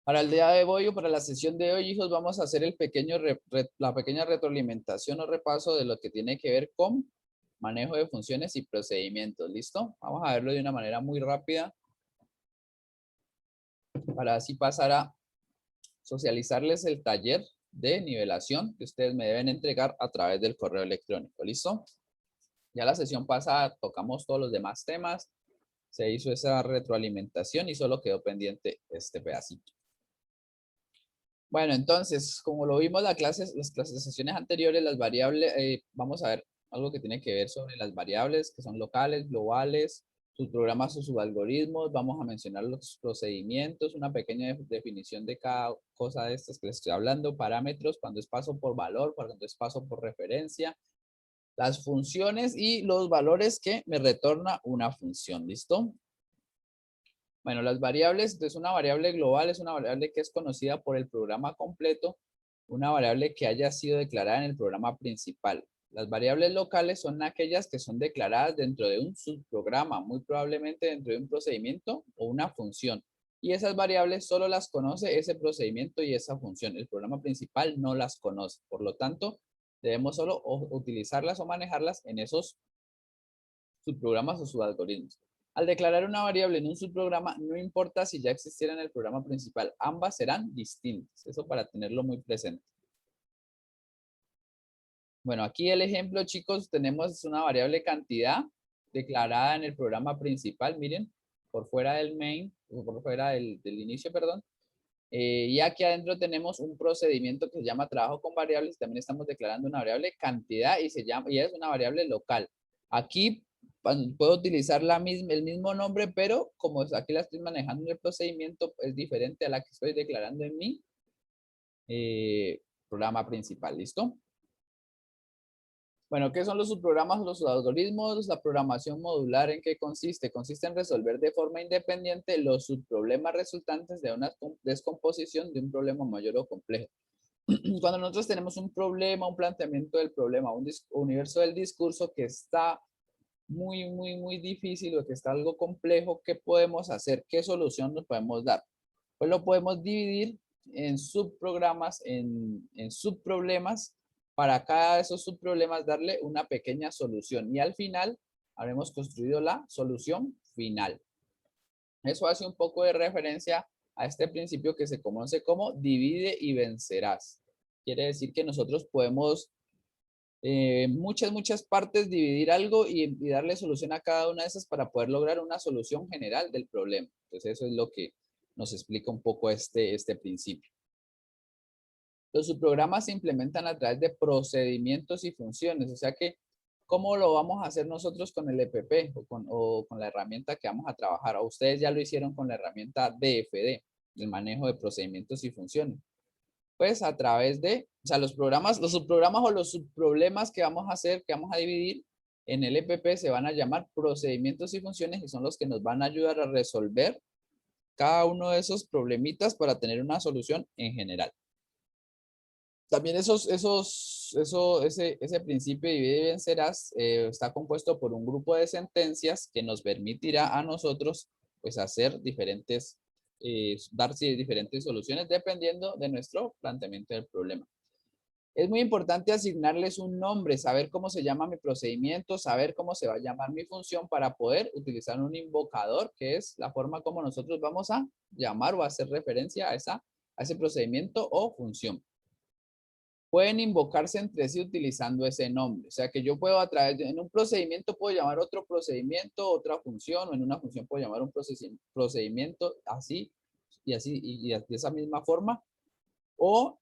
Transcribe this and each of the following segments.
Para el día de hoy o para la sesión de hoy, hijos, vamos a hacer la pequeña retroalimentación o repaso de lo que tiene que ver con manejo de funciones y procedimientos. ¿Listo? Vamos a verlo de una manera muy rápida para así pasar a socializarles el taller de nivelación que ustedes me deben entregar a través del correo electrónico. ¿Listo? Ya la sesión pasada tocamos todos los demás temas, se hizo esa retroalimentación y solo quedó pendiente este pedacito. Bueno, entonces, como lo vimos las sesiones anteriores, las variables, vamos a ver algo que tiene que ver sobre las variables que son locales, globales, sus programas o subalgoritmos. Vamos a mencionar los procedimientos, una pequeña definición de cada cosa de estas que les estoy hablando, parámetros, cuando es paso por valor, cuando es paso por referencia, las funciones y los valores que me retorna una función. ¿Listo? Bueno, las variables, entonces una variable global es una variable que es conocida por el programa completo, una variable que haya sido declarada en el programa principal. Las variables locales son aquellas que son declaradas dentro de un subprograma, muy probablemente dentro de un procedimiento o una función. Y esas variables solo las conoce ese procedimiento y esa función. El programa principal no las conoce. Por lo tanto, debemos solo utilizarlas o manejarlas en esos subprogramas o subalgoritmos. Al declarar una variable en un subprograma, no importa si ya existiera en el programa principal, ambas serán distintas. Eso para tenerlo muy presente. Bueno, aquí el ejemplo, chicos, tenemos una variable cantidad declarada en el programa principal, miren, por fuera del main, o por fuera del inicio, perdón. Y aquí adentro tenemos un procedimiento que se llama trabajo con variables. También estamos declarando una variable cantidad y es una variable local. Aquí puedo utilizar el mismo nombre, pero como aquí la estoy manejando en el procedimiento, es diferente a la que estoy declarando en mi programa principal. ¿Listo? Bueno, ¿qué son los subprogramas o los algoritmos? La programación modular, ¿en qué consiste? Consiste en resolver de forma independiente los subproblemas resultantes de una descomposición de un problema mayor o complejo. Cuando nosotros tenemos un problema, un planteamiento del problema, un universo del discurso que está muy difícil o que está algo complejo, ¿qué podemos hacer? ¿Qué solución nos podemos dar? Pues lo podemos dividir en subprogramas, en subproblemas, para cada de esos subproblemas darle una pequeña solución y al final habremos construido la solución final. Eso hace un poco de referencia a este principio que se conoce como divide y vencerás. Quiere decir que nosotros podemos muchas partes dividir algo y darle solución a cada una de esas para poder lograr una solución general del problema. Entonces eso es lo que nos explica un poco este principio. Los subprogramas se implementan a través de procedimientos y funciones, o sea que, ¿cómo lo vamos a hacer nosotros con el EPP o con la herramienta que vamos a trabajar? O ustedes ya lo hicieron con la herramienta DFD, el manejo de procedimientos y funciones. Pues a través de, o sea, los subprogramas o los subproblemas que vamos a hacer, que vamos a dividir en el EPP se van a llamar procedimientos y funciones y son los que nos van a ayudar a resolver cada uno de esos problemitas para tener una solución en general. También ese principio de divide y vencerás está compuesto por un grupo de sentencias que nos permitirá a nosotros pues hacer dar diferentes soluciones dependiendo de nuestro planteamiento del problema. Es muy importante asignarles un nombre, saber cómo se llama mi procedimiento, saber cómo se va a llamar mi función para poder utilizar un invocador, que es la forma como nosotros vamos a llamar o hacer referencia a ese procedimiento o función. Pueden invocarse entre sí utilizando ese nombre. O sea que yo puedo en un procedimiento puedo llamar otro procedimiento, otra función, o en una función puedo llamar un procedimiento así y de esa misma forma. O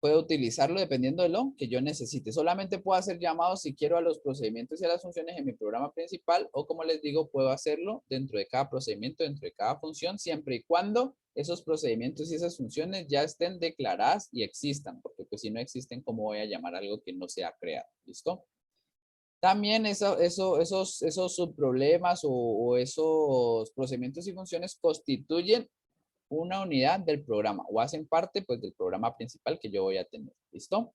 puedo utilizarlo dependiendo de lo que yo necesite. Solamente puedo hacer llamados si quiero a los procedimientos y a las funciones en mi programa principal o como les digo, puedo hacerlo dentro de cada procedimiento, dentro de cada función, siempre y cuando esos procedimientos y esas funciones ya estén declaradas y existan, porque pues si no existen, ¿cómo voy a llamar algo que no se ha creado? ¿Listo? También esos subproblemas o esos procedimientos y funciones constituyen una unidad del programa o hacen parte pues del programa principal que yo voy a tener. ¿Listo?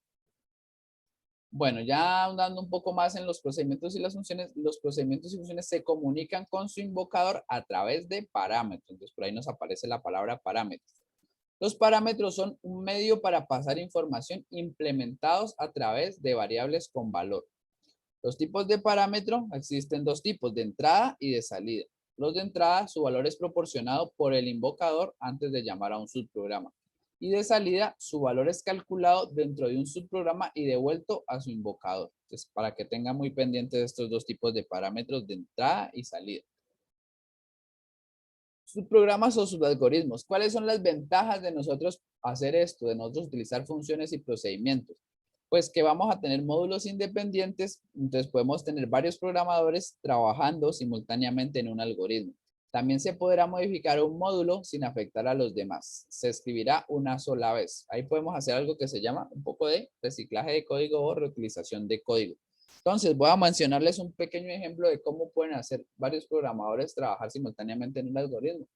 Bueno, ya andando un poco más en los procedimientos y las funciones, los procedimientos y funciones se comunican con su invocador a través de parámetros. Entonces por ahí nos aparece la palabra parámetros. Los parámetros son un medio para pasar información implementados a través de variables con valor. Los tipos de parámetro, existen dos tipos, de entrada y de salida. Los de entrada, su valor es proporcionado por el invocador antes de llamar a un subprograma. Y de salida, su valor es calculado dentro de un subprograma y devuelto a su invocador. Entonces, para que tenga muy pendiente de estos dos tipos de parámetros de entrada y salida. Subprogramas o subalgoritmos. ¿Cuáles son las ventajas de nosotros hacer esto, de nosotros utilizar funciones y procedimientos? Pues que vamos a tener módulos independientes, entonces podemos tener varios programadores trabajando simultáneamente en un algoritmo. También se podrá modificar un módulo sin afectar a los demás. Se escribirá una sola vez. Ahí podemos hacer algo que se llama un poco de reciclaje de código o reutilización de código. Entonces, voy a mencionarles un pequeño ejemplo de cómo pueden hacer varios programadores trabajar simultáneamente en un algoritmo.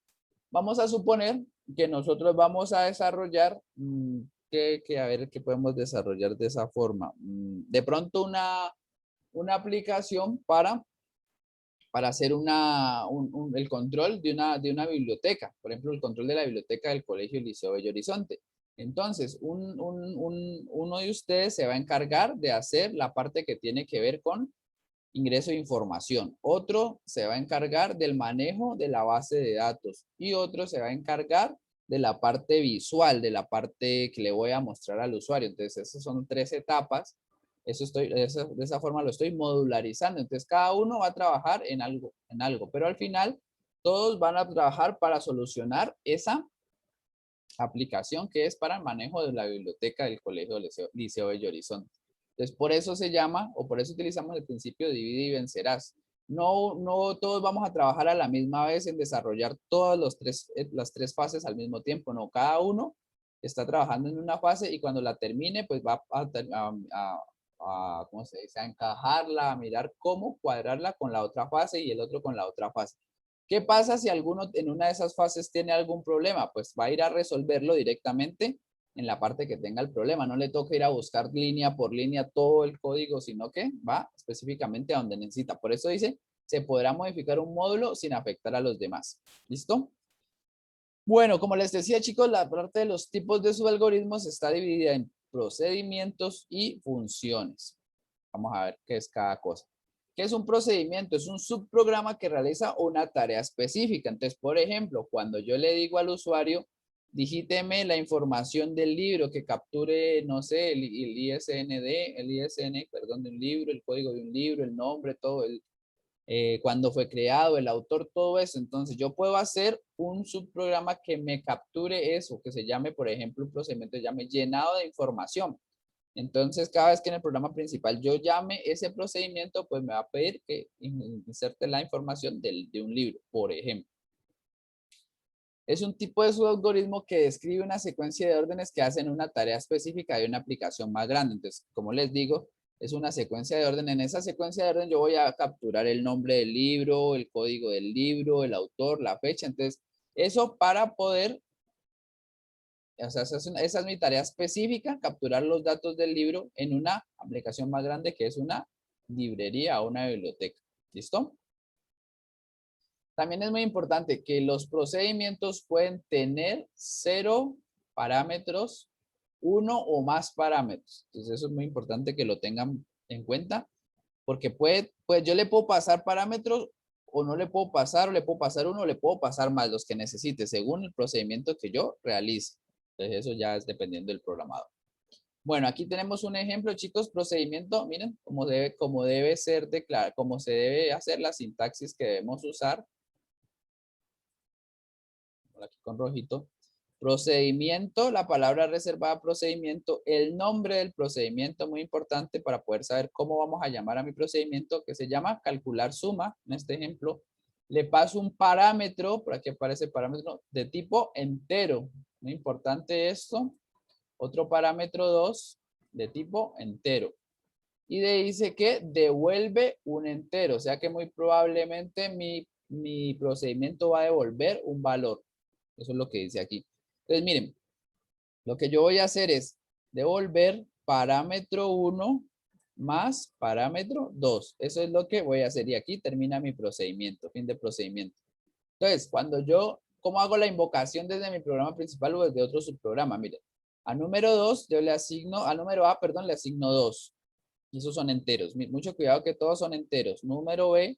Vamos a suponer que nosotros vamos a desarrollar, a ver qué podemos desarrollar de esa forma. De pronto una aplicación para hacer el control de una biblioteca. Por ejemplo, el control de la biblioteca del Colegio Liceo Bello Horizonte. Entonces, uno de ustedes se va a encargar de hacer la parte que tiene que ver con ingreso de información. Otro se va a encargar del manejo de la base de datos y otro se va a encargar de la parte visual, de la parte que le voy a mostrar al usuario. Entonces, esas son 3 etapas. De esa forma lo estoy modularizando. Entonces, cada uno va a trabajar en algo, pero al final todos van a trabajar para solucionar esa aplicación que es para el manejo de la biblioteca del Colegio Liceo Bello Horizonte. Entonces, por eso se llama, o por eso utilizamos el principio divide y vencerás. No todos vamos a trabajar a la misma vez en desarrollar todas las tres fases al mismo tiempo. No, cada uno está trabajando en una fase y cuando la termine, pues va ¿cómo se dice? A encajarla, a mirar cómo cuadrarla con la otra fase y el otro con la otra fase. ¿Qué pasa si alguno en una de esas fases tiene algún problema? Pues va a ir a resolverlo directamente en la parte que tenga el problema. No le toca ir a buscar línea por línea todo el código, sino que va específicamente a donde necesita. Por eso dice, se podrá modificar un módulo sin afectar a los demás. ¿Listo? Bueno, como les decía, chicos, la parte de los tipos de subalgoritmos está dividida en procedimientos y funciones. Vamos a ver qué es cada cosa. ¿Qué es un procedimiento? Es un subprograma que realiza una tarea específica. Entonces, por ejemplo, cuando yo le digo al usuario, digíteme la información del libro que capture, no sé, el ISN, perdón, de un libro, el código de un libro, el nombre, todo, cuándo fue creado, el autor, todo eso. Entonces, yo puedo hacer un subprograma que me capture eso, que se llame, por ejemplo, un procedimiento que se llame llenado de información. Entonces, cada vez que en el programa principal yo llame ese procedimiento, pues me va a pedir que inserte la información de un libro, por ejemplo. Es un tipo de subalgoritmo que describe una secuencia de órdenes que hacen una tarea específica de una aplicación más grande. Entonces, como les digo, es una secuencia de orden. En esa secuencia de orden yo voy a capturar el nombre del libro, el código del libro, el autor, la fecha. Entonces, eso para poder, o sea, esa es mi tarea específica, capturar los datos del libro en una aplicación más grande que es una librería o una biblioteca. ¿Listo? También es muy importante que los procedimientos pueden tener 0 parámetros, 1 o más parámetros. Entonces eso es muy importante que lo tengan en cuenta porque pues yo le puedo pasar parámetros o no le puedo pasar, o le puedo pasar uno o le puedo pasar más los que necesite según el procedimiento que yo realice. Entonces eso ya es dependiendo del programador. Bueno, aquí tenemos un ejemplo, chicos, procedimiento, miren cómo debe ser declarado, cómo se debe hacer la sintaxis que debemos usar. Aquí con rojito. Procedimiento, la palabra reservada procedimiento, el nombre del procedimiento, muy importante para poder saber cómo vamos a llamar a mi procedimiento, que se llama calcular suma, en este ejemplo. Le paso un parámetro, por aquí aparece parámetro de tipo entero, muy importante esto. Otro parámetro 2 de tipo entero. Y dice que devuelve un entero, o sea que muy probablemente mi procedimiento va a devolver un valor. Eso es lo que dice aquí. Entonces, miren, lo que yo voy a hacer es devolver parámetro 1 más parámetro 2. Eso es lo que voy a hacer. Y aquí termina mi procedimiento, fin de procedimiento. Entonces, cuando yo ¿Cómo hago la invocación desde mi programa principal o desde otro subprograma? Miren, al número 2 yo le asigno, al número A, perdón, le asigno 2. Y esos son enteros. Mucho cuidado que todos son enteros. Número B,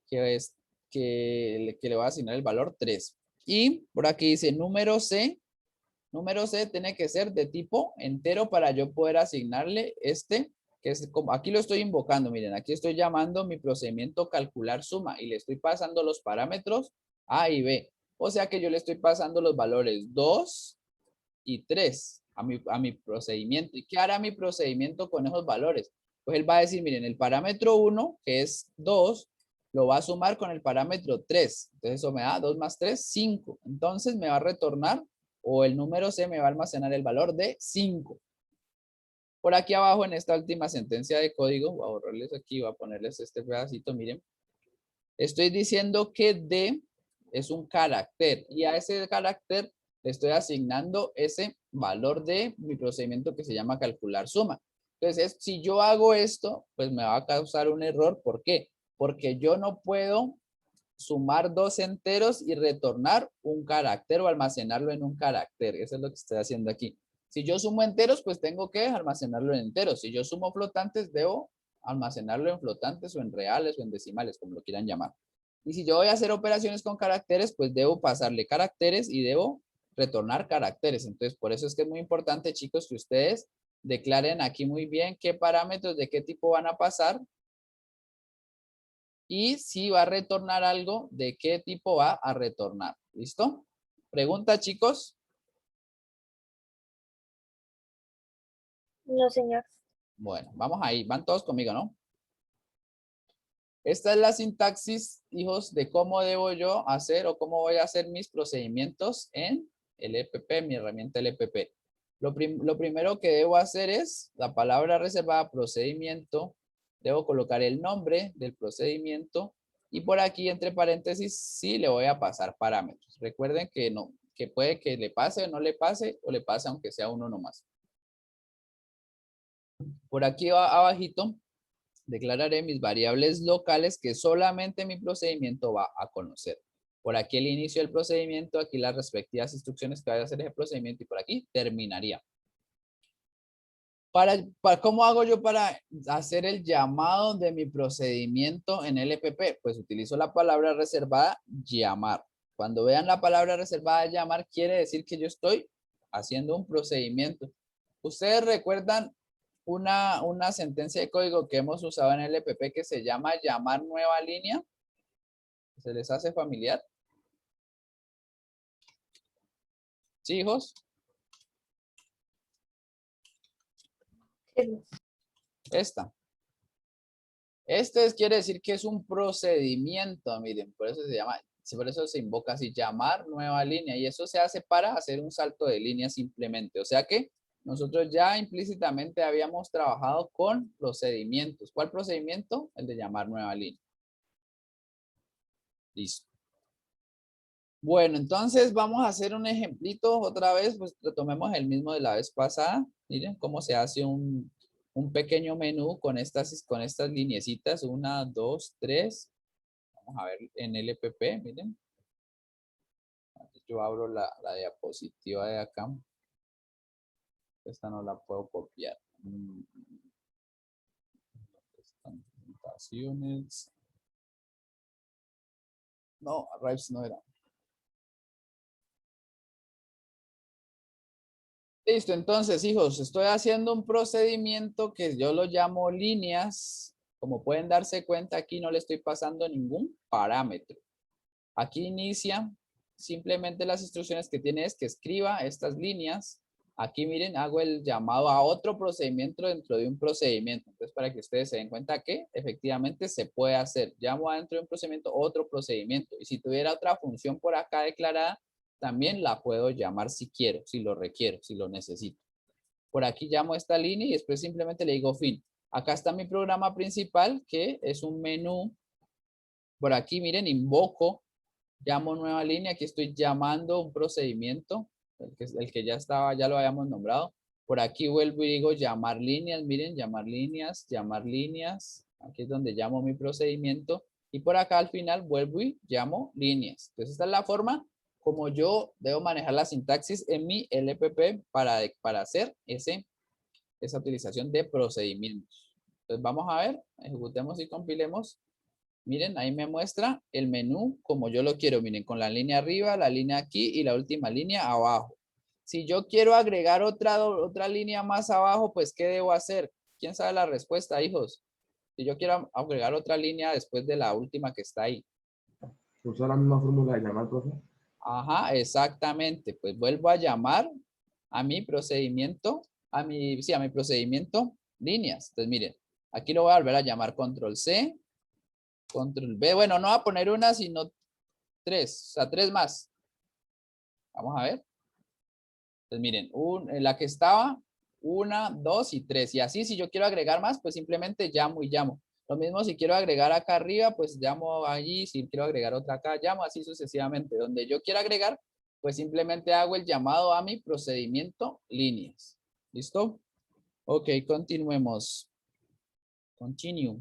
que es que le voy a asignar el valor 3. Y por aquí dice número C. Número C tiene que ser de tipo entero para yo poder asignarle este, que es como, aquí lo estoy invocando, miren, aquí estoy llamando mi procedimiento calcular suma y le estoy pasando los parámetros A y B. O sea que yo le estoy pasando los valores 2 y 3 a mi procedimiento. ¿Y qué hará mi procedimiento con esos valores? Pues él va a decir, miren, el parámetro 1, que es 2, lo va a sumar con el parámetro 3. Entonces eso me da 2 más 3, 5. Entonces me va a retornar, o el número C me va a almacenar el valor de 5. Por aquí abajo en esta última sentencia de código, voy a borrarles aquí, voy a ponerles este pedacito, miren. Estoy diciendo que D es un carácter y a ese carácter le estoy asignando ese valor de mi procedimiento que se llama calcular suma. Entonces, si yo hago esto, pues me va a causar un error. ¿Por qué? Porque yo no puedo sumar dos enteros y retornar un carácter o almacenarlo en un carácter. Eso es lo que estoy haciendo aquí. Si yo sumo enteros, pues tengo que almacenarlo en enteros. Si yo sumo flotantes, debo almacenarlo en flotantes o en reales o en decimales, como lo quieran llamar. Y si yo voy a hacer operaciones con caracteres, pues debo pasarle caracteres y debo retornar caracteres. Entonces, por eso es que es muy importante, chicos, que ustedes declaren aquí muy bien qué parámetros de qué tipo van a pasar y si va a retornar algo, de qué tipo va a retornar. ¿Listo? Pregunta, chicos. No, señor. Bueno, vamos ahí. Van todos conmigo, ¿no? Esta es la sintaxis, hijos, de cómo debo yo hacer o cómo voy a hacer mis procedimientos en el EPP, mi herramienta LPP. Lo primero que debo hacer es la palabra reservada procedimiento. Debo colocar el nombre del procedimiento y por aquí entre paréntesis sí le voy a pasar parámetros. Recuerden que no, que puede que le pase o no le pase o le pase aunque sea uno nomás. Por aquí abajito declararé mis variables locales que solamente mi procedimiento va a conocer. Por aquí el inicio del procedimiento, aquí las respectivas instrucciones que vaya a hacer ese procedimiento y por aquí terminaría. ¿Cómo hago yo para hacer el llamado de mi procedimiento en LPP? Pues utilizo la palabra reservada llamar. Cuando vean la palabra reservada llamar, quiere decir que yo estoy haciendo un procedimiento. ¿Ustedes recuerdan una sentencia de código que hemos usado en LPP que se llama llamar nueva línea? ¿Se les hace familiar? ¿Sí, hijos? Sí. Esta. Quiere decir que es un procedimiento, miren, por eso se llama, por eso se invoca así, llamar nueva línea, y eso se hace para hacer un salto de línea simplemente. O sea que nosotros ya implícitamente habíamos trabajado con procedimientos. ¿Cuál procedimiento? El de llamar nueva línea. Listo. Bueno, entonces vamos a hacer un ejemplito otra vez, pues retomemos el mismo de la vez pasada. Miren cómo se hace un pequeño menú con estas lineecitas, 1, 2, 3. Vamos a ver en LPP, miren. Yo abro la diapositiva de acá. Esta no la puedo copiar. Presentaciones. No, Rives no era. Listo, entonces, hijos, estoy haciendo un procedimiento que yo lo llamo líneas. Como pueden darse cuenta, aquí no le estoy pasando ningún parámetro. Aquí inicia, simplemente las instrucciones que tiene es que escriba estas líneas. Aquí miren, hago el llamado a otro procedimiento dentro de un procedimiento. Entonces, para que ustedes se den cuenta que efectivamente se puede hacer. Llamo adentro de un procedimiento otro procedimiento. Y si tuviera otra función por acá declarada, también la puedo llamar si quiero, si lo requiero, si lo necesito. Por aquí llamo esta línea y después simplemente le digo fin. Acá está mi programa principal, que es un menú. Por aquí, miren, invoco, llamo nueva línea. Aquí estoy llamando un procedimiento, el que ya estaba, ya lo habíamos nombrado. Por aquí vuelvo y digo llamar líneas. Miren, llamar líneas, llamar líneas. Aquí es donde llamo mi procedimiento. Y por acá al final vuelvo y llamo líneas. Entonces esta es la forma como yo debo manejar la sintaxis en mi LPP para hacer esa utilización de procedimientos. Entonces vamos a ver, ejecutemos y compilemos. Miren, ahí me muestra el menú como yo lo quiero. Miren, con la línea arriba, la línea aquí y la última línea abajo. Si yo quiero agregar otra línea más abajo, pues ¿qué debo hacer? ¿Quién sabe la respuesta, hijos? Si yo quiero agregar otra línea después de la última que está ahí. Usa la misma fórmula de llamar, profe. Ajá, exactamente. Pues vuelvo a llamar a mi procedimiento, a mi procedimiento líneas. Entonces, miren, aquí lo voy a volver a llamar control C, control V. Bueno, no voy a poner una, sino 3, o sea, 3 más. Vamos a ver. Entonces, miren, en la que estaba, 1, 2 y 3. Y así, si yo quiero agregar más, pues simplemente llamo y llamo. Lo mismo si quiero agregar acá arriba, pues llamo allí. Si quiero agregar otra acá, llamo así sucesivamente. Donde yo quiera agregar, pues simplemente hago el llamado a mi procedimiento líneas. ¿Listo? Ok, continuemos. Continue.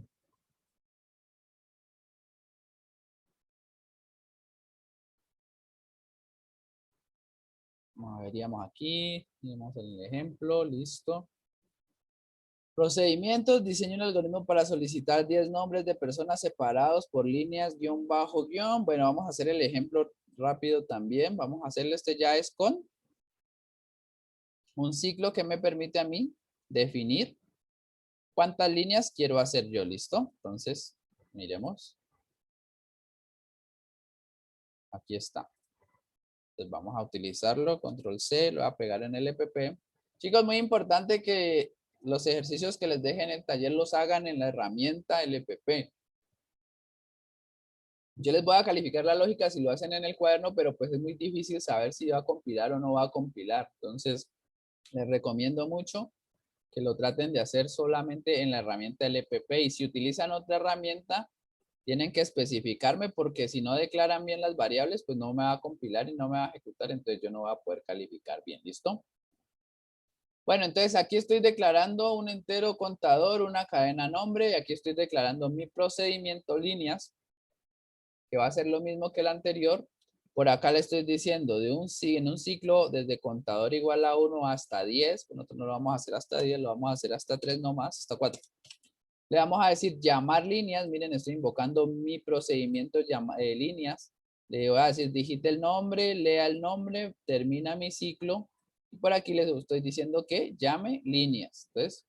Veríamos aquí, tenemos el ejemplo, listo. Procedimientos, diseño un algoritmo para solicitar 10 nombres de personas separados por líneas, guión bajo, guión. Bueno, vamos a hacer el ejemplo rápido también. Vamos a hacerle ya es con un ciclo que me permite a mí definir cuántas líneas quiero hacer yo, ¿listo? Entonces, miremos. Aquí está. Entonces vamos a utilizarlo, control C, lo voy a pegar en el EPP. Chicos, muy importante que los ejercicios que les deje en el taller los hagan en la herramienta LPP. Yo les voy a calificar la lógica si lo hacen en el cuaderno, pero pues es muy difícil saber si va a compilar o no va a compilar. Entonces, les recomiendo mucho que lo traten de hacer solamente en la herramienta LPP. Y si utilizan otra herramienta, tienen que especificarme porque si no declaran bien las variables, pues no me va a compilar y no me va a ejecutar, entonces yo no voy a poder calificar bien. ¿Listo? Bueno, entonces aquí estoy declarando un entero contador, una cadena nombre, y aquí estoy declarando mi procedimiento líneas, que va a ser lo mismo que el anterior. Por acá le estoy diciendo en un ciclo desde contador igual a 1 hasta 10. Pues nosotros no lo vamos a hacer hasta 10, lo vamos a hacer hasta 3 nomás, hasta 4. Le vamos a decir llamar líneas. Miren, estoy invocando mi procedimiento líneas. Le voy a decir digite el nombre, lea el nombre, termina mi ciclo. Y por aquí les estoy diciendo que llame líneas. Entonces,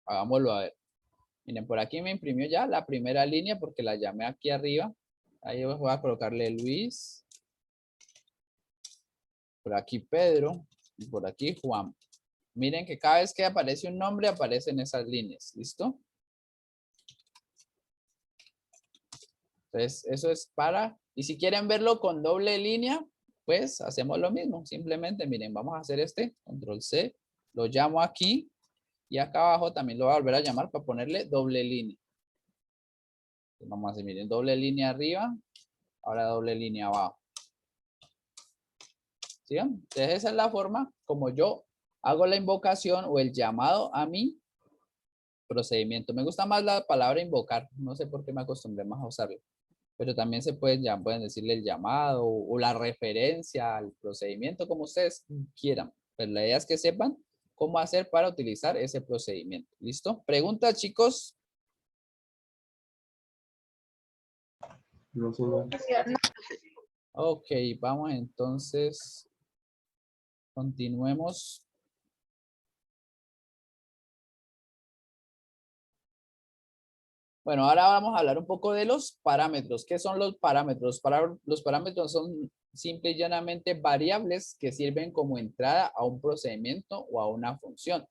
hagámoslo a ver. Miren, por aquí me imprimió ya la primera línea porque la llamé aquí arriba. Ahí voy a colocarle Luis. Por aquí Pedro. Y por aquí Juan. Miren que cada vez que aparece un nombre aparecen esas líneas. ¿Listo? Entonces, eso es para... Y si quieren verlo con doble línea, pues hacemos lo mismo. Simplemente, miren, vamos a hacer control C. Lo llamo aquí. Y acá abajo también lo voy a volver a llamar para ponerle doble línea. Entonces, vamos a hacer, miren, doble línea arriba. Ahora doble línea abajo. ¿Sí? Entonces esa es la forma como yo hago la invocación o el llamado a mi procedimiento. Me gusta más la palabra invocar. No sé por qué me acostumbré más a usarlo. Pero también pueden decirle el llamado o la referencia al procedimiento como ustedes quieran. Pero la idea es que sepan cómo hacer para utilizar ese procedimiento. ¿Listo? ¿Preguntas, chicos? No, señor. Ok, vamos entonces. Continuemos. Bueno, ahora vamos a hablar un poco de los parámetros. ¿Qué son los parámetros? Los parámetros son simple y llanamente variables que sirven como entrada a un procedimiento o a una función.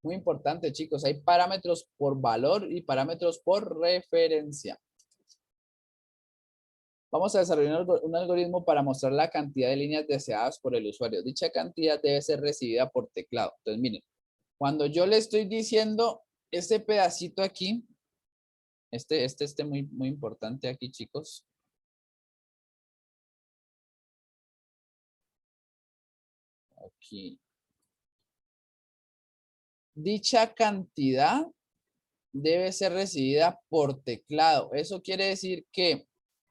Muy importante, chicos. Hay parámetros por valor y parámetros por referencia. Vamos a desarrollar un algoritmo para mostrar la cantidad de líneas deseadas por el usuario. Dicha cantidad debe ser recibida por teclado. Entonces, miren, cuando yo le estoy diciendo este pedacito aquí, muy importante aquí, chicos. Aquí. Dicha cantidad debe ser recibida por teclado. Eso quiere decir que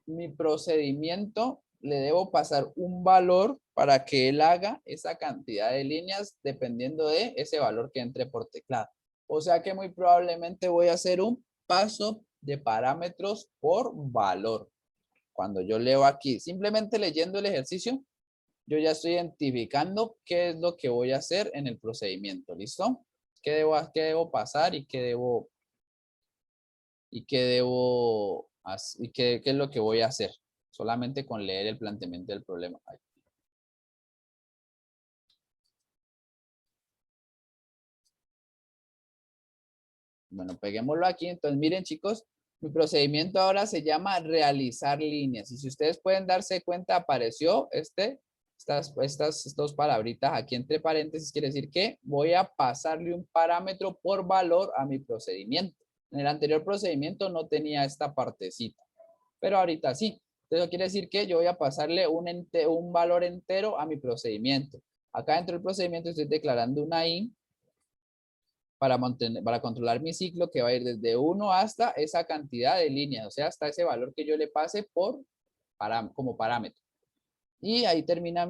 mi procedimiento le debo pasar un valor para que él haga esa cantidad de líneas dependiendo de ese valor que entre por teclado. O sea que muy probablemente voy a hacer un paso de parámetros por valor. Cuando yo leo aquí, simplemente leyendo el ejercicio, yo ya estoy identificando qué es lo que voy a hacer en el procedimiento. ¿Listo? ¿Qué debo pasar y qué qué es lo que voy a hacer? Solamente con leer el planteamiento del problema. Bueno, peguémoslo aquí. Entonces, miren, chicos, mi procedimiento ahora se llama realizar líneas. Y si ustedes pueden darse cuenta, apareció estas dos palabritas aquí entre paréntesis. Quiere decir que voy a pasarle un parámetro por valor a mi procedimiento. En el anterior procedimiento no tenía esta partecita, pero ahorita sí. Entonces, quiere decir que yo voy a pasarle un valor entero a mi procedimiento. Acá dentro del procedimiento estoy declarando una i para controlar mi ciclo, que va a ir desde 1 hasta esa cantidad de líneas, o sea, hasta ese valor que yo le pase como parámetro. Y ahí termina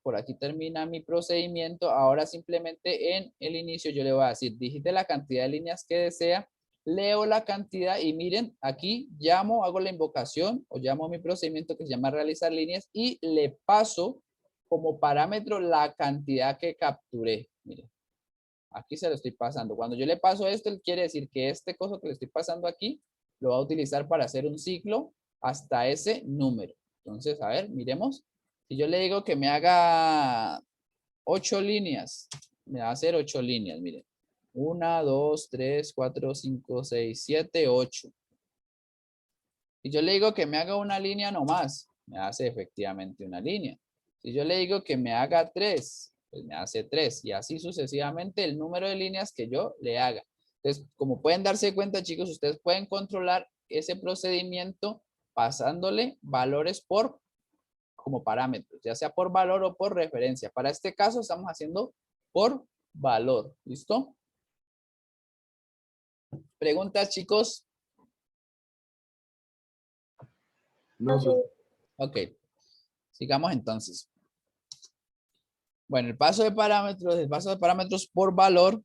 por aquí termina mi procedimiento. Ahora simplemente en el inicio yo le voy a decir, digite la cantidad de líneas que desea, leo la cantidad y miren, aquí hago la invocación o llamo a mi procedimiento que se llama realizar líneas y le paso como parámetro la cantidad que capturé. Miren. Aquí se lo estoy pasando. Cuando yo le paso esto, él quiere decir que este coso que le estoy pasando aquí, lo va a utilizar para hacer un ciclo hasta ese número. Entonces, a ver, miremos. Si yo le digo que me haga 8 líneas, me va a hacer 8 líneas, miren. 1, 2, 3, 4, 5, 6, 7, 8. Si yo le digo que me haga una línea nomás, me hace efectivamente una línea. Si yo le digo que me haga 3, pues me hace 3 y así sucesivamente el número de líneas que yo le haga. Entonces, como pueden darse cuenta, chicos, ustedes pueden controlar ese procedimiento pasándole valores como parámetros, ya sea por valor o por referencia. Para este caso estamos haciendo por valor. ¿Listo? ¿Preguntas, chicos? No, profe. Ok. Sigamos entonces. Bueno, el paso de parámetros por valor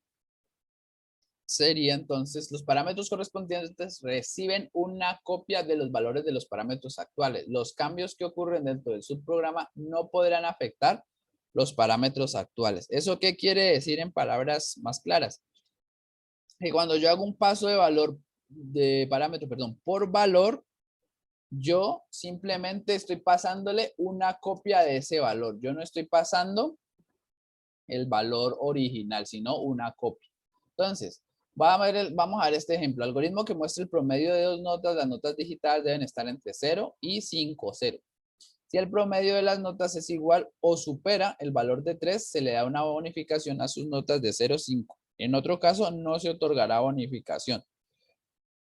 sería entonces, los parámetros correspondientes reciben una copia de los valores de los parámetros actuales. Los cambios que ocurren dentro del subprograma no podrán afectar los parámetros actuales. ¿Eso qué quiere decir en palabras más claras? Que cuando yo hago un paso de parámetro, perdón, por valor, yo simplemente estoy pasándole una copia de ese valor. Yo no estoy pasando el valor original, sino una copia. Entonces, vamos a ver este ejemplo. Algoritmo que muestra el promedio de dos notas. Las notas digitadas deben estar entre 0 y 5, 0. Si el promedio de las notas es igual o supera el valor de 3, se le da una bonificación a sus notas de 0, 5. En otro caso, no se otorgará bonificación.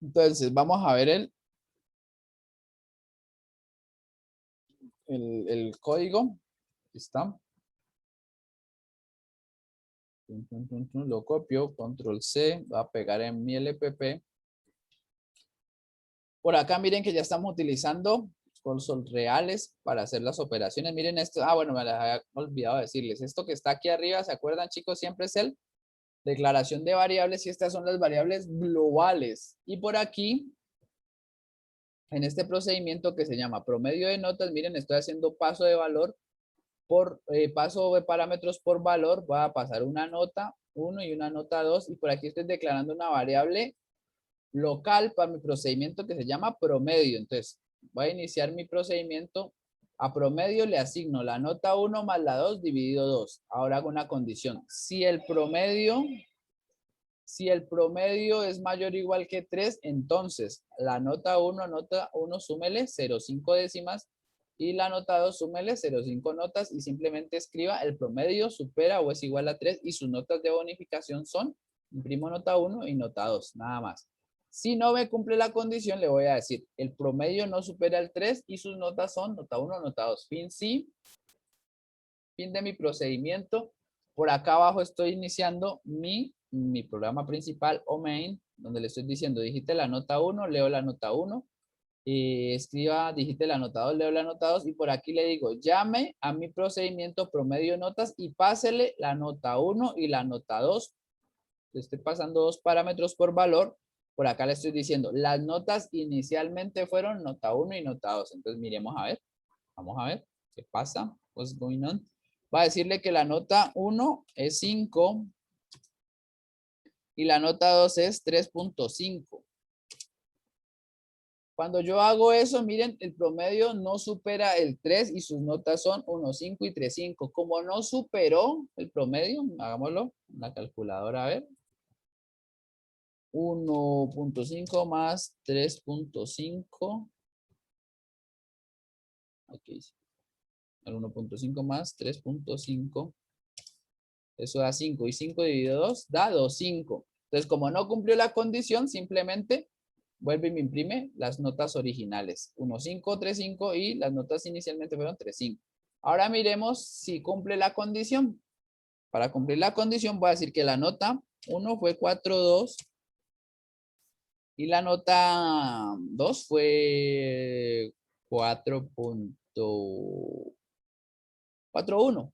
Entonces, vamos a ver el código. Aquí está. Lo copio, control C, va a pegar en mi LPP. Por acá miren que ya estamos utilizando console reales para hacer las operaciones. Miren esto. Ah, bueno, me las había olvidado decirles. Esto que está aquí arriba, ¿se acuerdan, chicos? Siempre es el declaración de variables y estas son las variables globales. Y por aquí, en este procedimiento que se llama promedio de notas, miren, estoy haciendo paso de valor paso de parámetros por valor. Voy a pasar una nota 1 y una nota 2 y por aquí estoy declarando una variable local para mi procedimiento que se llama promedio. Entonces, voy a iniciar mi procedimiento. A promedio le asigno la nota 1 más la 2 dividido 2. Ahora hago una condición. Si el promedio es mayor o igual que 3, entonces la nota 1 súmele 0,5 décimas y la nota 2 súmele 0,5 notas y simplemente escriba el promedio supera o es igual a 3 y sus notas de bonificación son, imprimo nota 1 y nota 2, nada más. Si no me cumple la condición, le voy a decir, el promedio no supera el 3 y sus notas son nota 1, nota 2. Fin de mi procedimiento. Por acá abajo estoy iniciando mi programa principal o main, donde le estoy diciendo, digite la nota 1, leo la nota 1, escriba, digite el anotador, leo el anotador y por aquí le digo, llame a mi procedimiento promedio de notas y pásele la nota 1 y la nota 2. Le estoy pasando dos parámetros por valor. Por acá le estoy diciendo, las notas inicialmente fueron nota 1 y nota 2. Entonces miremos a ver, vamos a ver qué pasa. What's going on? Va a decirle que la nota 1 es 5 y la nota 2 es 3.5. Cuando yo hago eso, miren, el promedio no supera el 3 y sus notas son 1.5 y 3.5. Como no superó el promedio, hagámoslo en la calculadora, a ver. 1.5 más 3.5. Aquí dice. El 1.5 más 3.5. Eso da 5. Y 5 dividido 2 da 2.5. Entonces, como no cumplió la condición, simplemente vuelve y me imprime las notas originales. 1.5, 3.5 y las notas inicialmente fueron 3.5. Ahora miremos si cumple la condición. Para cumplir la condición voy a decir que la nota 1 fue 4.2 y la nota 2 fue 4.41.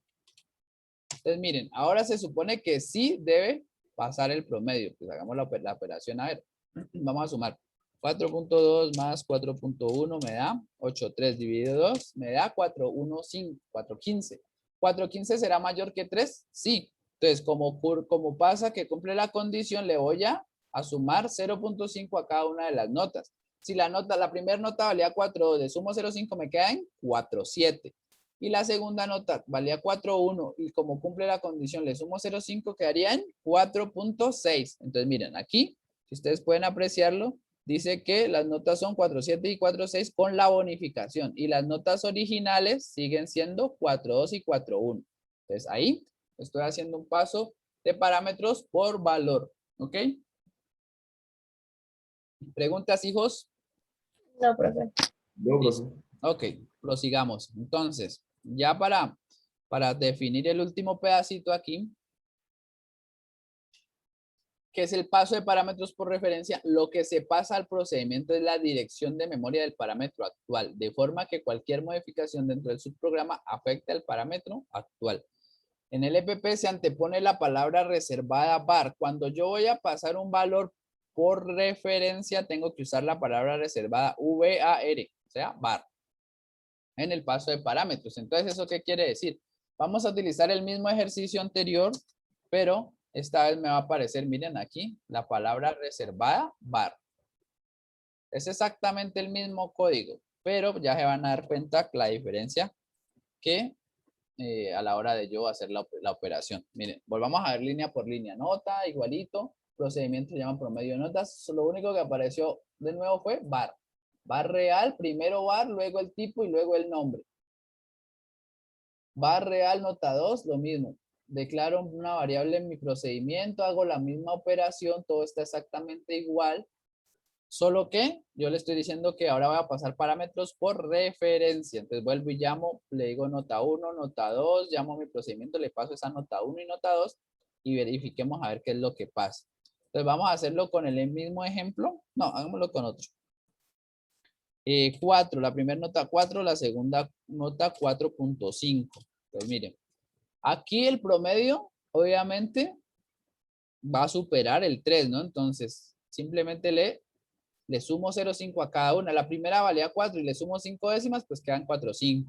Entonces miren, ahora se supone que sí debe pasar el promedio. Pues hagamos la operación a ver. Vamos a sumar. 4.2 más 4.1 me da 8.3 dividido 2 me da 4.15. 4.15. ¿4.15 será mayor que 3? Sí. Entonces, como pasa que cumple la condición, le voy a sumar 0.5 a cada una de las notas. Si la primera nota valía 4.2, le sumo 0.5, me queda en 4.7. Y la segunda nota valía 4.1 y como cumple la condición, le sumo 0.5, quedaría en 4.6. Entonces, miren, aquí, si ustedes pueden apreciarlo, dice que las notas son 4.7 y 4.6 con la bonificación y las notas originales siguen siendo 4.2 y 4.1. Entonces ahí estoy haciendo un paso de parámetros por valor. ¿Ok? ¿Preguntas, hijos? No, profe. No, profe. Ok, prosigamos. Entonces, ya para definir el último pedacito aquí, que es el paso de parámetros por referencia, lo que se pasa al procedimiento es la dirección de memoria del parámetro actual, de forma que cualquier modificación dentro del subprograma afecte al parámetro actual. En el EPP se antepone la palabra reservada var. Cuando yo voy a pasar un valor por referencia, tengo que usar la palabra reservada var, o sea, var, en el paso de parámetros. Entonces, ¿eso qué quiere decir? Vamos a utilizar el mismo ejercicio anterior, pero esta vez me va a aparecer, miren aquí, la palabra reservada var. Es exactamente el mismo código, pero ya se van a dar cuenta la diferencia que a la hora de yo hacer la operación. Miren, volvamos a ver línea por línea. Nota, igualito. Procedimiento se llama promedio de notas. Lo único que apareció de nuevo fue var. Var real, primero var, luego el tipo y luego el nombre. Var real, nota 2, lo mismo. Declaro una variable en mi procedimiento, hago la misma operación, todo está exactamente igual. Solo que yo le estoy diciendo que ahora voy a pasar parámetros por referencia. Entonces vuelvo y llamo, le digo nota 1, nota 2, llamo a mi procedimiento, le paso esa nota 1 y nota 2 y verifiquemos a ver qué es lo que pasa. Entonces vamos a hacerlo con el mismo ejemplo. No, hagámoslo con otro. 4, la primera nota 4, la segunda nota 4.5. Pues miren, aquí el promedio obviamente va a superar el 3, ¿no? Entonces simplemente le sumo 0.5 a cada una. La primera valía 4 y le sumo 5 décimas, pues quedan 4.5.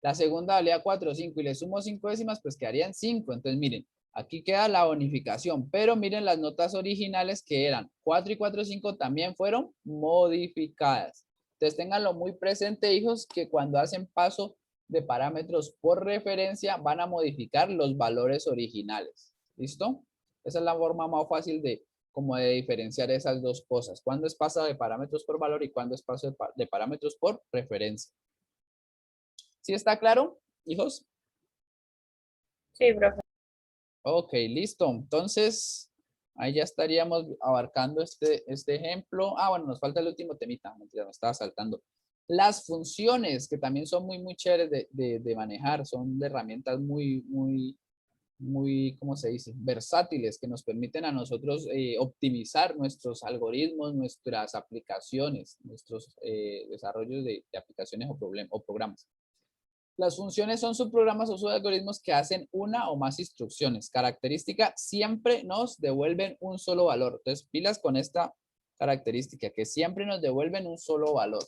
La segunda valía 4.5 y le sumo 5 décimas, pues quedarían 5. Entonces, miren, aquí queda la bonificación, pero miren las notas originales que eran 4 y 4.5 también fueron modificadas. Entonces, ténganlo muy presente, hijos, que cuando hacen paso de parámetros por referencia, van a modificar los valores originales. ¿Listo? Esa es la forma más fácil como de diferenciar esas dos cosas. ¿Cuándo es paso de parámetros por valor y cuándo es paso de parámetros por referencia? ¿Sí está claro, hijos? Sí, profe. Ok, listo. Entonces, ahí ya estaríamos abarcando este ejemplo. Ah, bueno, nos falta el último temita. Mentira, me estaba saltando. Las funciones, que también son muy chéveres de manejar. Son de herramientas muy ¿cómo se dice? Versátiles, que nos permiten a nosotros optimizar nuestros algoritmos, nuestras aplicaciones, nuestros desarrollos de aplicaciones o programas. Las funciones son subprogramas o subalgoritmos que hacen una o más instrucciones. Característica, siempre nos devuelven un solo valor. Entonces, pilas con esta característica, que siempre nos devuelven un solo valor.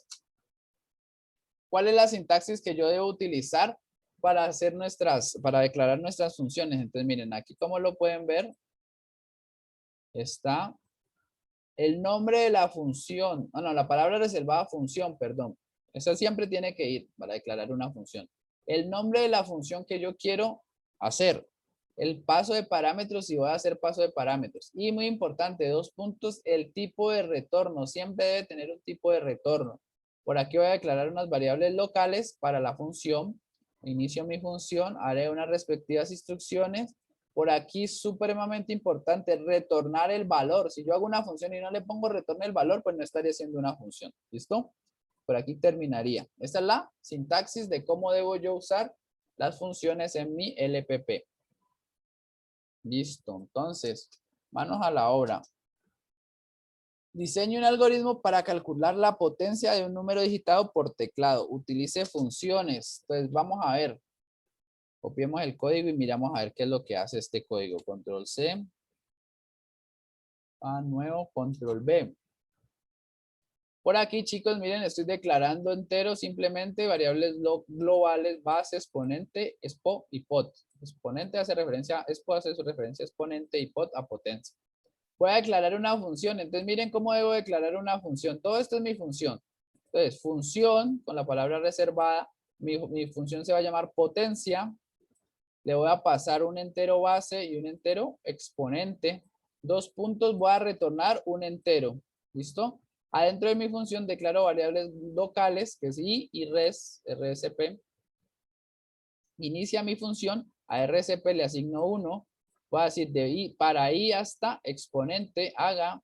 ¿Cuál es la sintaxis que yo debo utilizar para declarar nuestras funciones? Entonces, miren, aquí como lo pueden ver, está el nombre de la función. La palabra reservada función, perdón. Esa siempre tiene que ir para declarar una función. El nombre de la función que yo quiero hacer. El paso de parámetros, si voy a hacer paso de parámetros. Y muy importante, 2 puntos, el tipo de retorno. Siempre debe tener un tipo de retorno. Por aquí voy a declarar unas variables locales para la función. Inicio mi función, haré unas respectivas instrucciones. Por aquí, supremamente importante, retornar el valor. Si yo hago una función y no le pongo retorno el valor, pues no estaría haciendo una función. ¿Listo? Por aquí terminaría. Esta es la sintaxis de cómo debo yo usar las funciones en mi LPP. Listo. Entonces, manos a la obra. Diseño un algoritmo para calcular la potencia de un número digitado por teclado. Utilice funciones. Entonces, vamos a ver. Copiemos el código y miramos a ver qué es lo que hace este código. Control C. Nuevo, control B. Por aquí, chicos, miren, estoy declarando enteros, simplemente variables globales, base, exponente, expo y pot. Exponente hace referencia a expo, hace su referencia a exponente y pot a potencia. Voy a declarar una función. Entonces, miren cómo debo declarar una función. Todo esto es mi función. Entonces, función, con la palabra reservada, mi función se va a llamar potencia. Le voy a pasar un entero base y un entero exponente. 2 puntos, voy a retornar un entero. ¿Listo? Adentro de mi función declaro variables locales, que es i y rsp. Inicia mi función, a rsp le asigno 1. Voy a decir de i, para i hasta exponente, haga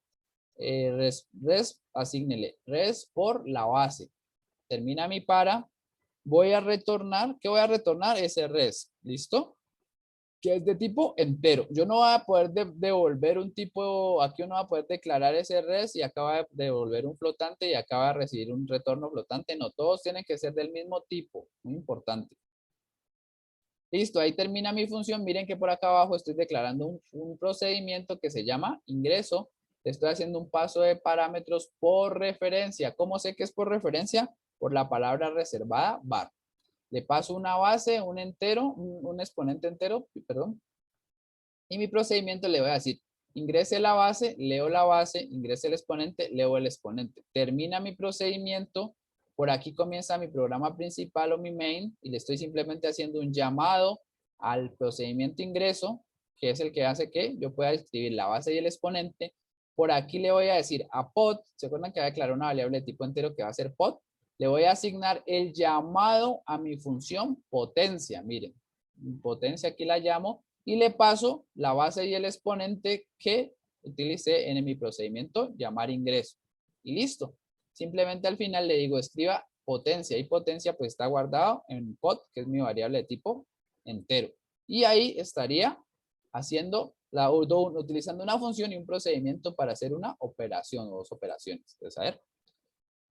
asígnele res por la base. Termina mi para. Voy a retornar, ¿qué voy a retornar? Ese res. ¿Listo? Que es de tipo entero. Yo no voy a poder devolver un tipo, aquí uno va a poder declarar ese res y acaba de devolver un flotante y acaba de recibir un retorno flotante. No, todos tienen que ser del mismo tipo. Muy importante. Listo, ahí termina mi función. Miren que por acá abajo estoy declarando un procedimiento que se llama ingreso. Estoy haciendo un paso de parámetros por referencia. ¿Cómo sé que es por referencia? Por la palabra reservada var. Le paso una base, un entero, un exponente entero, perdón. Y mi procedimiento le voy a decir, ingrese la base, leo la base, ingrese el exponente, leo el exponente. Termina mi procedimiento. Por aquí comienza mi programa principal o mi main y le estoy simplemente haciendo un llamado al procedimiento ingreso, que es el que hace que yo pueda escribir la base y el exponente. Por aquí le voy a decir a pot, ¿se acuerdan que voy a declarar una variable de tipo entero que va a ser pot? Le voy a asignar el llamado a mi función potencia. Miren, potencia aquí la llamo y le paso la base y el exponente que utilicé en mi procedimiento llamar ingreso. Y listo. Simplemente al final le digo escriba potencia y potencia pues está guardado en pot, que es mi variable de tipo entero. Y ahí estaría haciendo utilizando una función y un procedimiento para hacer una operación o 2 operaciones. Entonces, a ver.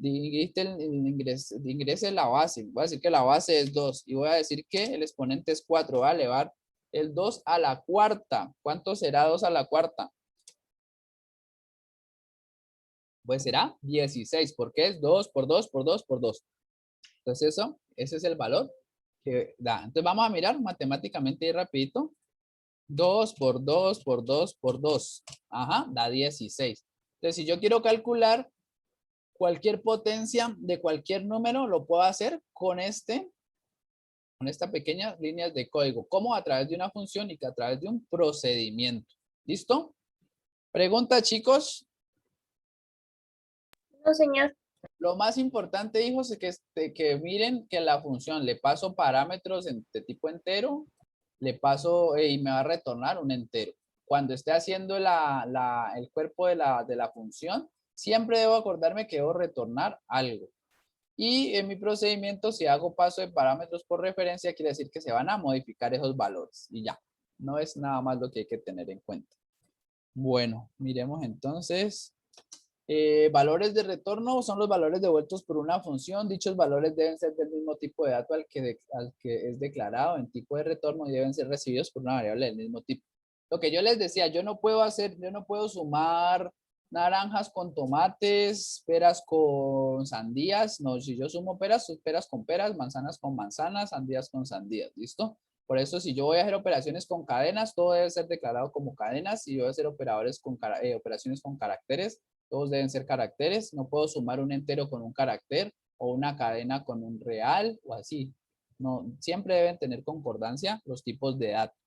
Ingrese la base. Voy a decir que la base es 2 y voy a decir que el exponente es 4. Voy a elevar el 2 a la cuarta. ¿Cuánto será 2 a la cuarta? Pues será 16, porque es 2 por 2 por 2 por 2. Entonces ese es el valor que da. Entonces vamos a mirar matemáticamente y rapidito. 2 por 2 por 2 por 2. Ajá, da 16. Entonces si yo quiero calcular cualquier potencia de cualquier número, lo puedo hacer con estas pequeñas líneas de código. ¿Cómo? A través de una función y que a través de un procedimiento. ¿Listo? Pregunta, chicos. No, señor. Lo más importante, hijos, es que miren que la función le paso parámetros de tipo entero, le paso y me va a retornar un entero. Cuando esté haciendo el cuerpo de la función, siempre debo acordarme que debo retornar algo. Y en mi procedimiento, si hago paso de parámetros por referencia, quiere decir que se van a modificar esos valores. Y ya. No es nada más lo que hay que tener en cuenta. Bueno, miremos entonces. Valores de retorno son los valores devueltos por una función. Dichos valores deben ser del mismo tipo de dato al que es declarado en tipo de retorno y deben ser recibidos por una variable del mismo tipo. Lo que yo les decía, yo no puedo sumar naranjas con tomates, peras con sandías. No, si yo sumo peras, son peras con peras, manzanas con manzanas, sandías con sandías. ¿Listo? Por eso, si yo voy a hacer operaciones con cadenas, todo debe ser declarado como cadenas. Si yo voy a hacer operaciones con caracteres, todos deben ser caracteres. No puedo sumar un entero con un carácter o una cadena con un real o así. No, siempre deben tener concordancia los tipos de datos.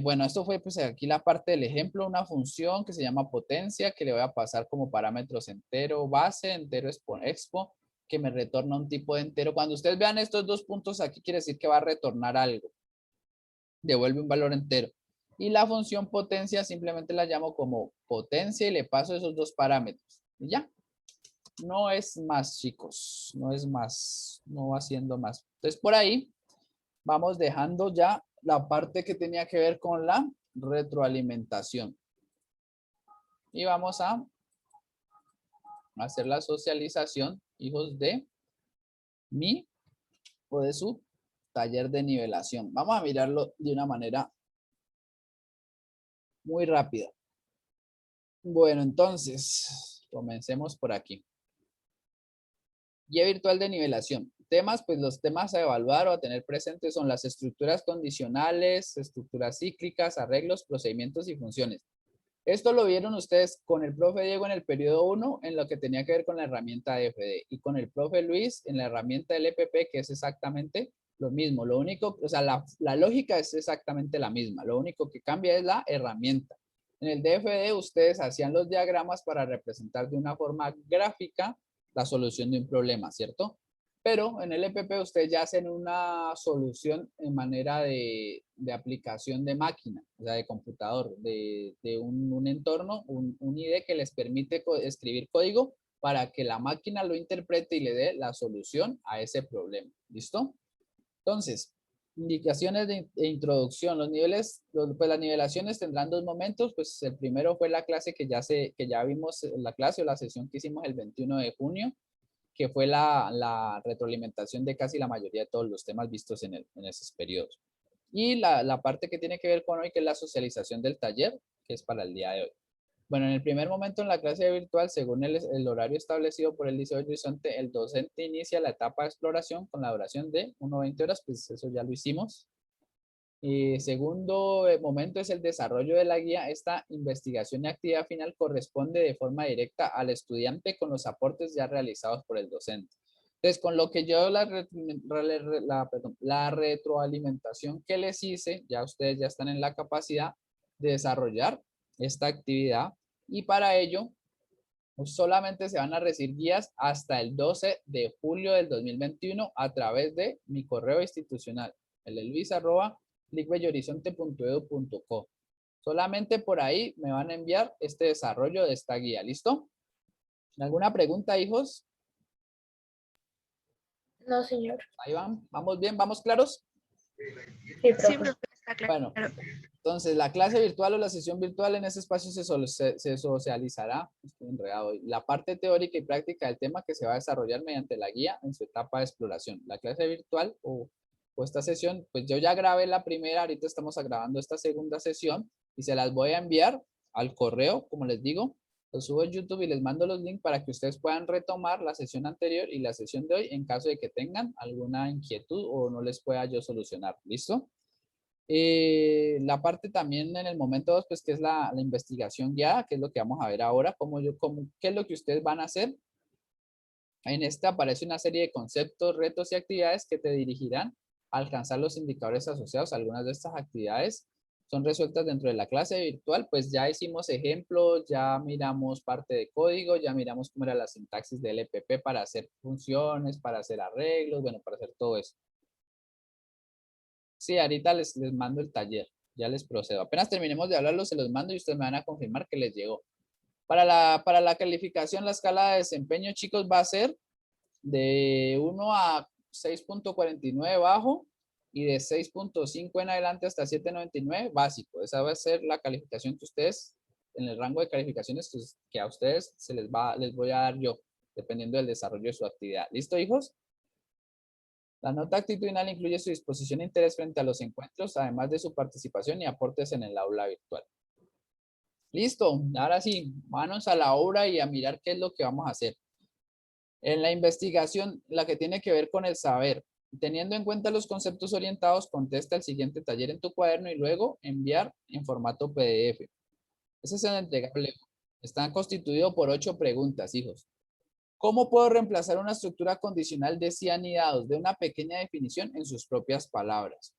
Bueno, esto fue pues aquí la parte del ejemplo, una función que se llama potencia, que le voy a pasar como parámetros entero base, entero expo, que me retorna un tipo de entero. Cuando ustedes vean estos dos puntos aquí, quiere decir que va a retornar algo. Devuelve un valor entero. Y la función potencia simplemente la llamo como potencia y le paso esos dos parámetros. Y ya. No es más, chicos. No es más. No va siendo más. Entonces, por ahí vamos dejando ya la parte que tenía que ver con la retroalimentación. Y vamos a hacer la socialización, hijos de mi o de su taller de nivelación. Vamos a mirarlo de una manera muy rápida. Bueno, entonces, comencemos por aquí. Guía virtual de nivelación. Temas, pues los temas a evaluar o a tener presentes son las estructuras condicionales, estructuras cíclicas, arreglos, procedimientos y funciones. Esto lo vieron ustedes con el profe Diego en el periodo 1 en lo que tenía que ver con la herramienta FD y con el profe Luis en la herramienta del EPP, que es exactamente lo mismo. Lo único, o sea, la lógica es exactamente la misma. Lo único que cambia es la herramienta. En el DFD ustedes hacían los diagramas para representar de una forma gráfica la solución de un problema, ¿cierto? Pero en el EPP ustedes ya hacen una solución en manera de aplicación de máquina, o sea, de computador, de un entorno, un IDE que les permite escribir código para que la máquina lo interprete y le dé la solución a ese problema. ¿Listo? Entonces, indicaciones de introducción. Los niveles, pues las nivelaciones tendrán dos momentos. Pues el primero fue la clase que ya vimos, la clase o la sesión que hicimos el 21 de junio, que fue la retroalimentación de casi la mayoría de todos los temas vistos en esos periodos. Y la parte que tiene que ver con hoy, que es la socialización del taller, que es para el día de hoy. Bueno, en el primer momento en la clase virtual, según el horario establecido por el Liceo Horizonte, el docente inicia la etapa de exploración con la duración de 1:20 horas, pues eso ya lo hicimos. Y segundo momento es el desarrollo de la guía. Esta investigación y actividad final corresponde de forma directa al estudiante con los aportes ya realizados por el docente. Entonces, con lo que yo la retroalimentación que les hice, ya ustedes ya están en la capacidad de desarrollar esta actividad y para ello solamente se van a recibir guías hasta el 12 de julio del 2021 a través de mi correo institucional, el luis@ligbellorizonte.edu.co. Solamente por ahí me van a enviar este desarrollo de esta guía. ¿Listo? ¿Alguna pregunta, hijos? No, señor. Ahí van. ¿Vamos bien? ¿Vamos claros? Sí, profe. Está claro. Bueno, entonces la clase virtual o la sesión virtual en ese espacio se socializará. Estoy enredado hoy. La parte teórica y práctica del tema que se va a desarrollar mediante la guía en su etapa de exploración. La clase virtual o esta sesión, pues yo ya grabé la primera, ahorita estamos grabando esta segunda sesión y se las voy a enviar al correo, como les digo. Los subo a YouTube y les mando los links para que ustedes puedan retomar la sesión anterior y la sesión de hoy en caso de que tengan alguna inquietud o no les pueda yo solucionar. ¿Listo? La parte también en el momento 2, pues que es la investigación guiada, que es lo que vamos a ver ahora, qué es lo que ustedes van a hacer. En esta aparece una serie de conceptos, retos y actividades que te dirigirán a alcanzar los indicadores asociados. Algunas de estas actividades son resueltas dentro de la clase virtual, pues ya hicimos ejemplos, ya miramos parte de código, ya miramos cómo era la sintaxis del EPP para hacer funciones, para hacer arreglos, bueno, para hacer todo eso. Sí, ahorita les mando el taller, ya les procedo. Apenas terminemos de hablarlo, se los mando y ustedes me van a confirmar que les llegó. Para la calificación, la escala de desempeño, chicos, va a ser de 1 a 6.49 bajo y de 6.5 en adelante hasta 7.99, básico. Esa va a ser la calificación que ustedes, en el rango de calificaciones que a ustedes les voy a dar yo, dependiendo del desarrollo de su actividad. ¿Listo, hijos? La nota actitudinal incluye su disposición e interés frente a los encuentros, además de su participación y aportes en el aula virtual. Listo, ahora sí, manos a la obra y a mirar qué es lo que vamos a hacer. En la investigación, la que tiene que ver con el saber, teniendo en cuenta los conceptos orientados, contesta el siguiente taller en tu cuaderno y luego enviar en formato PDF. Ese es el entregable. Está constituido por 8 preguntas, hijos. ¿Cómo puedo reemplazar una estructura condicional de si anidados de una pequeña definición en sus propias palabras?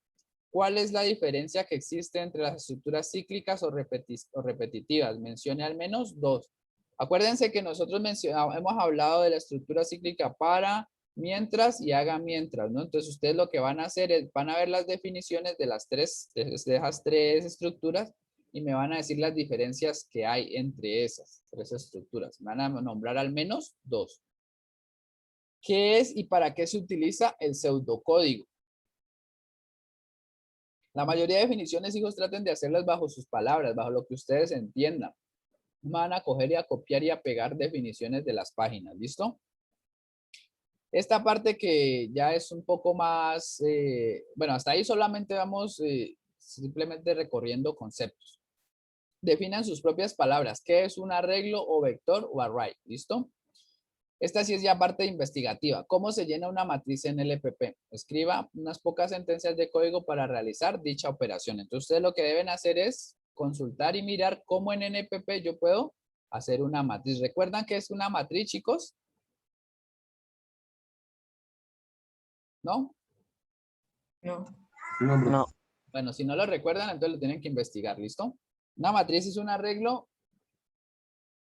¿Cuál es la diferencia que existe entre las estructuras cíclicas o repetitivas? Mencione al menos 2. Acuérdense que nosotros hemos hablado de la estructura cíclica para, mientras y haga mientras, ¿no? Entonces ustedes lo que van a hacer es, van a ver las definiciones de de esas 3 estructuras y me van a decir las diferencias que hay entre esas 3 estructuras. Me van a nombrar al menos 2. ¿Qué es y para qué se utiliza el pseudocódigo? La mayoría de definiciones, hijos, traten de hacerlas bajo sus palabras, bajo lo que ustedes entiendan. Van a coger y a copiar y a pegar definiciones de las páginas, ¿listo? Esta parte que ya es un poco más, bueno, hasta ahí solamente vamos simplemente recorriendo conceptos. Definan sus propias palabras. ¿Qué es un arreglo o vector o array? ¿Listo? Esta sí es ya parte investigativa. ¿Cómo se llena una matriz en LPP? Escriba unas pocas sentencias de código para realizar dicha operación. Entonces, ustedes lo que deben hacer es consultar y mirar cómo en NPP yo puedo hacer una matriz. ¿Recuerdan qué es una matriz, chicos? ¿No? No. No, profe. No, Bueno, si no lo recuerdan, entonces lo tienen que investigar. ¿Listo? Una matriz es un arreglo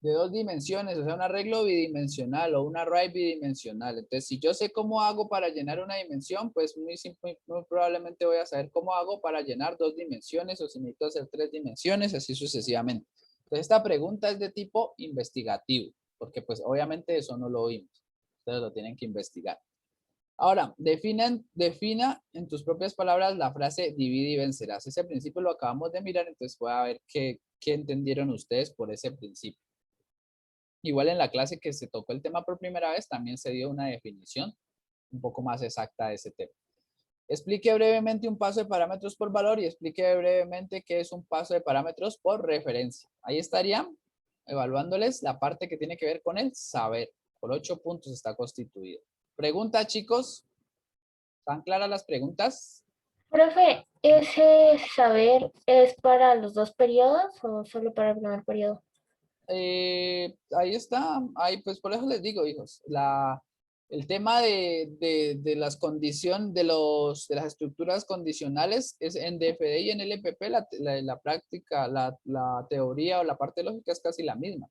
de 2 dimensiones, o sea, un arreglo bidimensional o un array bidimensional. Entonces, si yo sé cómo hago para llenar una dimensión, pues muy probablemente voy a saber cómo hago para llenar 2 dimensiones o si necesito hacer 3 dimensiones, así sucesivamente. Entonces, esta pregunta es de tipo investigativo, porque pues obviamente eso no lo oímos. Ustedes lo tienen que investigar. Ahora, defina en tus propias palabras la frase divide y vencerás. Ese principio lo acabamos de mirar, entonces voy a ver qué entendieron ustedes por ese principio. Igual en la clase que se tocó el tema por primera vez, también se dio una definición un poco más exacta de ese tema. Explique brevemente un paso de parámetros por valor y explique brevemente qué es un paso de parámetros por referencia. Ahí estarían evaluándoles la parte que tiene que ver con el saber. Por 8 puntos está constituido. Pregunta, chicos. ¿Están claras las preguntas? Profe, ¿ese saber es para los 2 periodos o solo para el primer periodo? Ahí está. Ahí, pues por eso les digo, hijos. El tema de las condiciones, de las estructuras condicionales es en DFD y en LPP la práctica, la teoría o la parte lógica es casi la misma.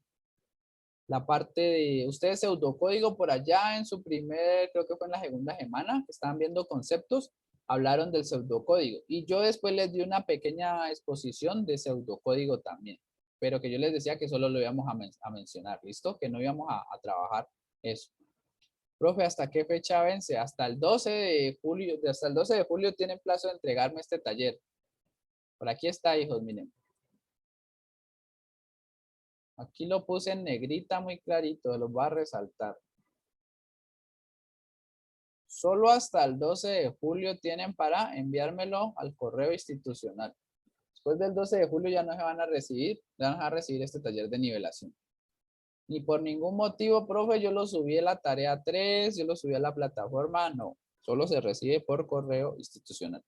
La parte de ustedes pseudocódigo por allá en su creo que fue en la segunda semana, que estaban viendo conceptos, hablaron del pseudocódigo. Y yo después les di una pequeña exposición de pseudocódigo también, pero que yo les decía que solo lo íbamos a mencionar, ¿listo? Que no íbamos a trabajar eso. Profe, ¿hasta qué fecha vence? Hasta el 12 de julio, hasta el 12 de julio tienen plazo de entregarme este taller. Por aquí está, hijos, miren. Aquí lo puse en negrita muy clarito, los voy a resaltar. Solo hasta el 12 de julio tienen para enviármelo al correo institucional. Después del 12 de julio ya no se van a recibir, van a recibir este taller de nivelación. Ni por ningún motivo, profe, yo lo subí a la tarea 3, yo lo subí a la plataforma, no. Solo se recibe por correo institucional.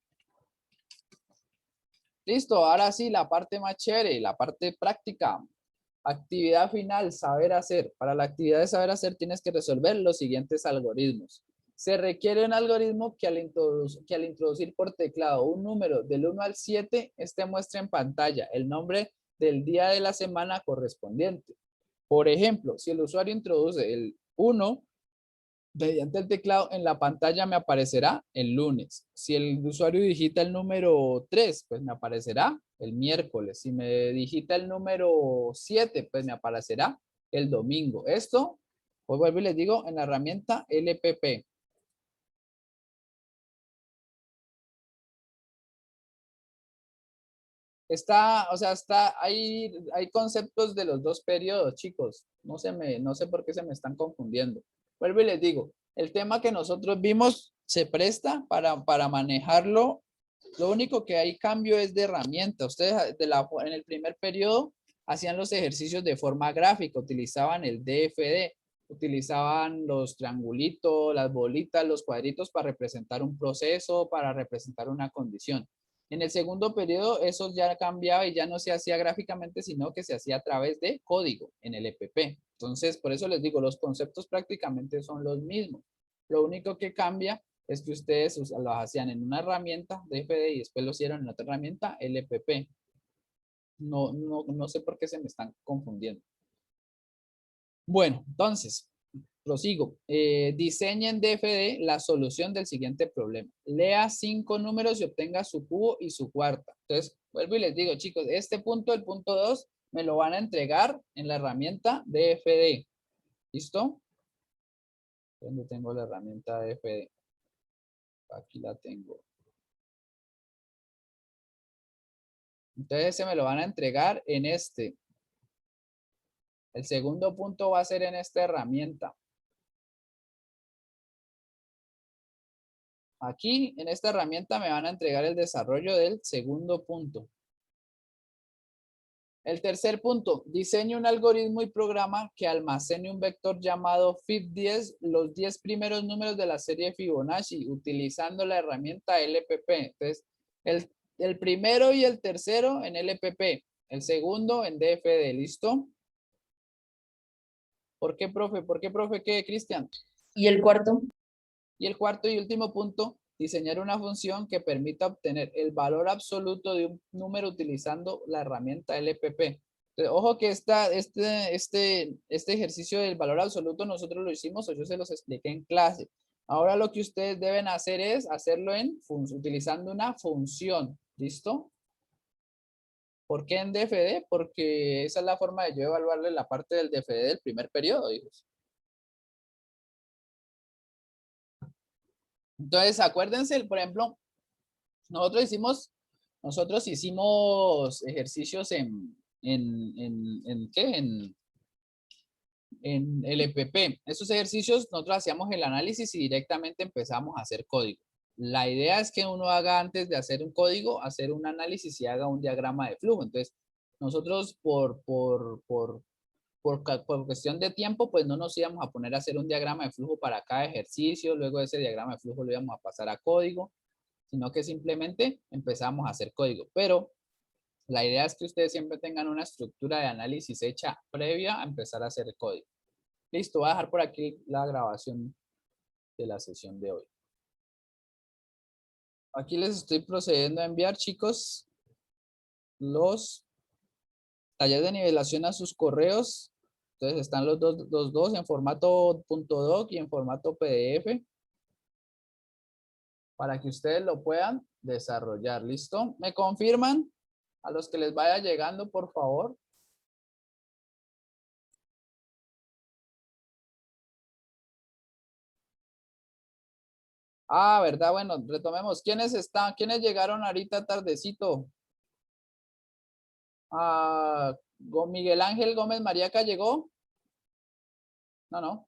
Listo, ahora sí, la parte más chévere, la parte práctica. Actividad final, saber hacer. Para la actividad de saber hacer tienes que resolver los siguientes algoritmos. Se requiere un algoritmo que al introducir por teclado un número del 1 al 7, este muestra en pantalla el nombre del día de la semana correspondiente. Por ejemplo, si el usuario introduce el 1, mediante el teclado en la pantalla me aparecerá el lunes. Si el usuario digita el número 3, pues me aparecerá el miércoles. Si me digita el número 7, pues me aparecerá el domingo. Esto, pues vuelvo y les digo, en la herramienta LPP. o sea, hay conceptos de los dos periodos, chicos. No sé por qué se me están confundiendo. Vuelvo y les digo, el tema que nosotros vimos se presta para manejarlo. Lo único que hay cambio es de herramienta. Ustedes en el primer periodo hacían los ejercicios de forma gráfica, utilizaban el DFD, utilizaban los triangulitos, las bolitas, los cuadritos para representar un proceso, para representar una condición. En el segundo periodo eso ya cambiaba y ya no se hacía gráficamente, sino que se hacía a través de código en el EPP. Entonces, por eso les digo, los conceptos prácticamente son los mismos. Lo único que cambia es que ustedes los hacían en una herramienta DFD y después lo hicieron en otra herramienta LPP. No sé por qué se me están confundiendo. Bueno, entonces, prosigo. Diseñe en DFD la solución del siguiente problema. Lea 5 números y obtenga su cubo y su cuarta. Entonces, vuelvo y les digo, chicos, este punto, el punto 2, me lo van a entregar en la herramienta DFD. ¿Listo? ¿Dónde tengo la herramienta DFD? Aquí la tengo. Entonces, se me lo van a entregar en este. El segundo punto va a ser en esta herramienta. Aquí, en esta herramienta, me van a entregar el desarrollo del segundo punto. El tercer punto, diseñe un algoritmo y programa que almacene un vector llamado FIB10, los 10 primeros números de la serie Fibonacci, utilizando la herramienta LPP. Entonces, el primero y el tercero en LPP, el segundo en DFD, ¿listo? ¿Por qué, profe? ¿Por qué, profe? ¿Qué, Cristian? ¿Y el cuarto? Y el cuarto y último punto, diseñar una función que permita obtener el valor absoluto de un número utilizando la herramienta LPP. Entonces, ojo que este ejercicio del valor absoluto nosotros lo hicimos o yo se los expliqué en clase. Ahora lo que ustedes deben hacer es hacerlo utilizando una función. ¿Listo? ¿Por qué en DFD? Porque esa es la forma de yo evaluarle la parte del DFD del primer periodo, hijos. Entonces, acuérdense, por ejemplo, nosotros hicimos ejercicios ¿qué? En el EPP. Esos ejercicios nosotros hacíamos el análisis y directamente empezamos a hacer código. La idea es que uno haga antes de hacer un código, hacer un análisis y haga un diagrama de flujo. Entonces, nosotros por cuestión de tiempo, pues no nos íbamos a poner a hacer un diagrama de flujo para cada ejercicio. Luego de ese diagrama de flujo lo íbamos a pasar a código, sino que simplemente empezamos a hacer código. Pero la idea es que ustedes siempre tengan una estructura de análisis hecha previa a empezar a hacer código. Listo, voy a dejar por aquí la grabación de la sesión de hoy. Aquí les estoy procediendo a enviar, chicos, los talleres de nivelación a sus correos. Entonces están los dos en formato .doc y en formato PDF para que ustedes lo puedan desarrollar. ¿Listo? ¿Me confirman? A los que les vaya llegando, por favor. Ah, ¿verdad? Bueno, retomemos. ¿Quiénes están? ¿Quiénes llegaron ahorita tardecito? Ah, Miguel Ángel Gómez Mariaca llegó. No.